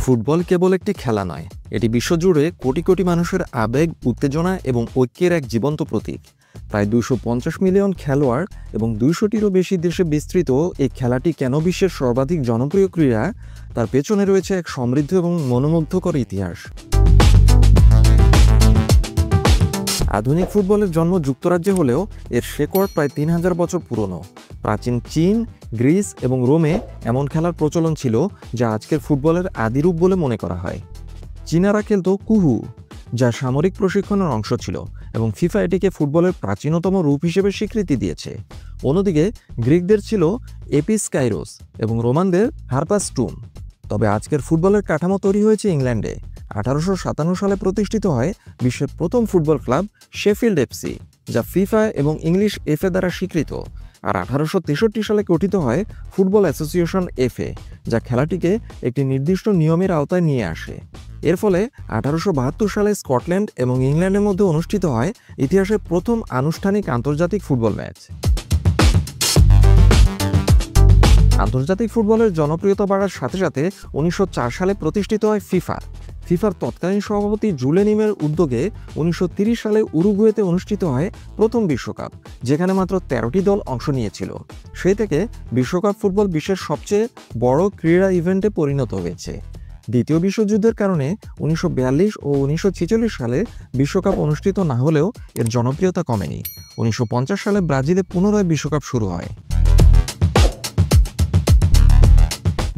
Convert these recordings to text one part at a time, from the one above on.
Football কেবল একটি খেলা নয়, এটি বিশ্বজুড়ে কোটি কোটি মানুষের আবেগ, উত্তেজনা এবং ঐক্যের এক জীবন্ত প্রতীক। প্রায় 250 মিলিয়ন খেলোয়াড় এবং 200টিরও বেশি দেশে বিস্তৃত এই খেলাটি কেন বিশ্বের সর্বাধিক জনপ্রিয় ক্রীড়া, তার পেছনে রয়েছে এক সমৃদ্ধ এবং মনোমুগ্ধকর ইতিহাস। আধুনিক ফুটবলের জন্ম যুক্তরাজ্যে হলেও এর শেকড় প্রায় 3000 বছর পুরনো। প্রাচীন চীন, গ্রিস এবং রোমে এমন খেলার প্রচলন ছিল যা আজকের ফুটবলের আদিরূপ বলে মনে করা হয়। চীনারা খেলত কুহু, যা সামরিক প্রশিক্ষণের অংশ ছিল, এবং ফিফা এটিকে ফুটবলের প্রাচীনতম রূপ হিসেবে স্বীকৃতি দিয়েছে। অন্যদিকে গ্রিকদের ছিল এপিস্কাইরোস এবং রোমানদের হারপাস্টুম। তবে আজকের ফুটবলের কাঠামো তৈরি হয়েছে ইংল্যান্ডে। 1857 সালে প্রতিষ্ঠিত হয় বিশ্বের প্রথম ফুটবল ক্লাব শেফিল্ড এফসি, যা ফিফা এবং ইংলিশ এফএ দ্বারা স্বীকৃত। আর 1863 সালে গঠিত হয় ফুটবল অ্যাসোসিয়েশন এফএ, যা খেলাটিকে একটি নির্দিষ্ট নিয়মের আওতায় নিয়ে আসে। এর ফলে 1872 সালে স্কটল্যান্ড এবং ইংল্যান্ডের মধ্যে অনুষ্ঠিত হয় ইতিহাসের প্রথম আনুষ্ঠানিক আন্তর্জাতিক ফুটবল ম্যাচ। আন্তর্জাতিক ফুটবলের জনপ্রিয়তা বাড়ার সাথে সাথে 1904 সালে প্রতিষ্ঠিত হয় ফিফার তৎকালীন সভাপতি জুলেনিমের উদ্যোগে 1930 সালে উরুগুয়েতে অনুষ্ঠিত হয় প্রথম বিশ্বকাপ, যেখানে মাত্র 13টি দল অংশ নিয়েছিল। সেই থেকে বিশ্বকাপ ফুটবল বিশ্বের সবচেয়ে বড় ক্রীড়া ইভেন্টে পরিণত হয়েছে। দ্বিতীয় বিশ্বযুদ্ধের কারণে 1942 ও 1946 সালে বিশ্বকাপ অনুষ্ঠিত না হলেও এর জনপ্রিয়তা কমেনি। 1950 সালে ব্রাজিলে পুনরায় বিশ্বকাপ শুরু হয়।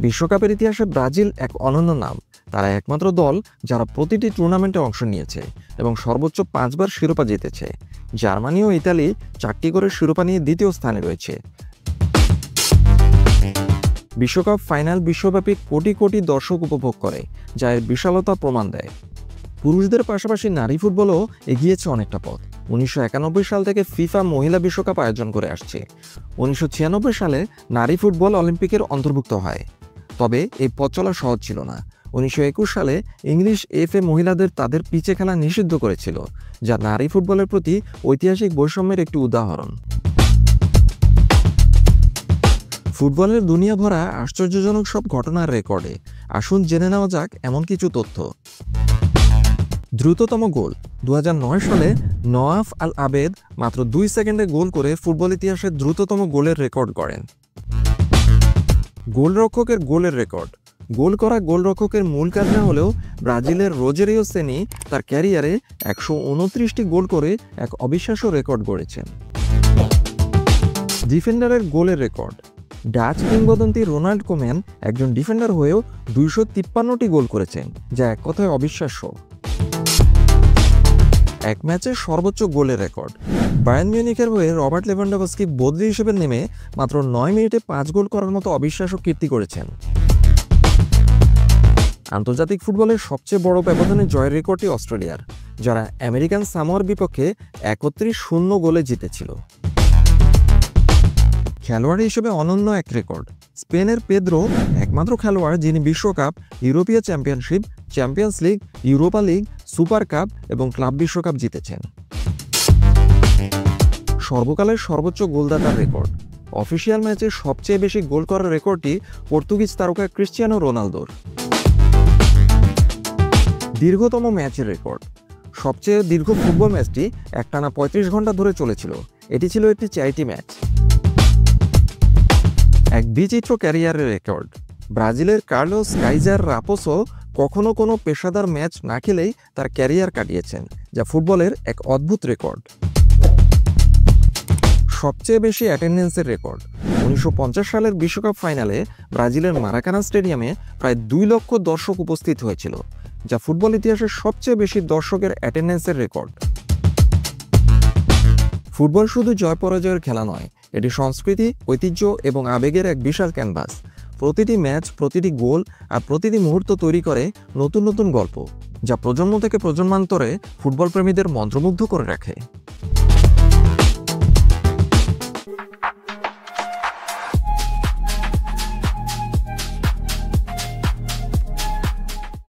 বিশ্বকাপের ইতিহাসে ব্রাজিল এক অনন্য নাম। তারা একমাত্র দল যারা প্রতিটি টুর্নামেন্টে অংশ নিয়েছে এবং সর্বোচ্চ 5 বার শিরোপা জিতেছে। জার্মানি ও ইতালি 4টি করে শিরোপা নিয়ে দ্বিতীয় স্থানে রয়েছে। বিশ্বকাপ ফাইনাল বিশ্বব্যাপী কোটি কোটি দর্শক উপভোগ করে, যা এর বিশালতা প্রমাণ দেয়। পুরুষদের পাশাপাশি নারী ফুটবলও এগিয়েছে অনেকটা পথ। 1991 সাল থেকে ফিফা মহিলা বিশ্বকাপ আয়োজন করে আসছে। 1996 সালে নারী ফুটবল অলিম্পিকের অন্তর্ভুক্ত হয়। তবে এই পথ চলা সহজ ছিল না। 1921 সালে ইংলিশ এফএ মহিলাদের তাদের পিচে খেলা নিষিদ্ধ করেছিল, যা নারী ফুটবলের প্রতি ঐতিহাসিক বৈষম্যের একটি উদাহরণ। ফুটবলের দুনিয়া ভরা আশ্চর্যজনক সব ঘটনার রেকর্ডে। আসুন জেনে নেওয়া যাক এমন কিছু তথ্য। দ্রুততম গোল 2009 সালে নওয়াফ আল আবেদ মাত্র 2 সেকেন্ডে গোল করে ফুটবল ইতিহাসের দ্রুততম গোলের রেকর্ড গড়েন। গোলরক্ষকের গোলের রেকর্ড। গোল করা গোলরক্ষকের মূল কাজ না হলেও ব্রাজিলের রোজেরিও সেনি তার ক্যারিয়ারে 129টি গোল করে এক অবিশ্বাস্য রেকর্ড গড়েছেন। ডিফেন্ডারের গোলের রেকর্ড। ডাচ কিংবদন্তি রোনাল্ড কোম্যান একজন ডিফেন্ডার হয়েও 253টি গোল করেছেন, যা এক কথায় অবিশ্বাস্য। এক ম্যাচে সর্বোচ্চ গোলের রেকর্ড। বায়ার্ন মিউনিখের হয়ে রবার্ট লেভানডোভস্কি বদলি হিসেবে নেমে মাত্র 9 মিনিটে 5 গোল করার মতো অবিশ্বাস্য কীর্তি করেছেন। আন্তর্জাতিক ফুটবলের সবচেয়ে বড় ব্যবধানে জয়ের রেকর্ডটি অস্ট্রেলিয়ার, যারা আমেরিকান সামোয়ার বিপক্ষে 31-0 গোলে জিতেছিল। খেলোয়াড় হিসেবে অনন্য এক রেকর্ড। স্পেনের পেদ্রো একমাত্র খেলোয়াড় যিনি বিশ্বকাপ, ইউরোপীয় championship, champions league, Europa league, super cup এবং ক্লাব বিশ্বকাপ জিতেছেন। সর্বকালের সর্বোচ্চ গোলদাতার রেকর্ড। অফিসিয়াল ম্যাচে সবচেয়ে বেশি গোল করার রেকর্ডটি পর্তুগিজ তারকা ক্রিশ্চিয়ানো রোনালদোর। দীর্ঘতম ম্যাচের রেকর্ড। সবচেয়ে দীর্ঘ ফুটবল ম্যাচটি একটানা 35 ঘন্টা ধরে চলেছিল। এটি ছিল একটি চ্যারিটি ম্যাচ। এক বিচিত্র ক্যারিয়ারের রেকর্ড। ব্রাজিলের কার্লোস কাইজার রাপোসো কখনো কোনো পেশাদার ম্যাচ না খেলেই তার ক্যারিয়ার কাটিয়েছেন, যা ফুটবলের এক অদ্ভুত রেকর্ড। সবচেয়ে বেশি অ্যাটেন্ডেন্সের রেকর্ড। 1950 সালের বিশ্বকাপ ফাইনালে ব্রাজিলের মারাকানা স্টেডিয়ামে প্রায় 2 লক্ষ দর্শক উপস্থিত হয়েছিল, যা ফুটবল ইতিহাসের সবচেয়ে বেশি দর্শকের অ্যাটেন্ডেন্সের রেকর্ড। ফুটবল শুধু জয় পরাজয়ের খেলা নয়, এটি সংস্কৃতি, ঐতিহ্য এবং আবেগের এক বিশাল ক্যানভাস। প্রতিটি ম্যাচ, প্রতিটি গোল আর প্রতিটি মুহূর্ত তৈরি করে নতুন নতুন গল্প, যা প্রজন্ম থেকে প্রজন্মান্তরে ফুটবল প্রেমীদের মন্ত্রমুগ্ধ করে রাখে।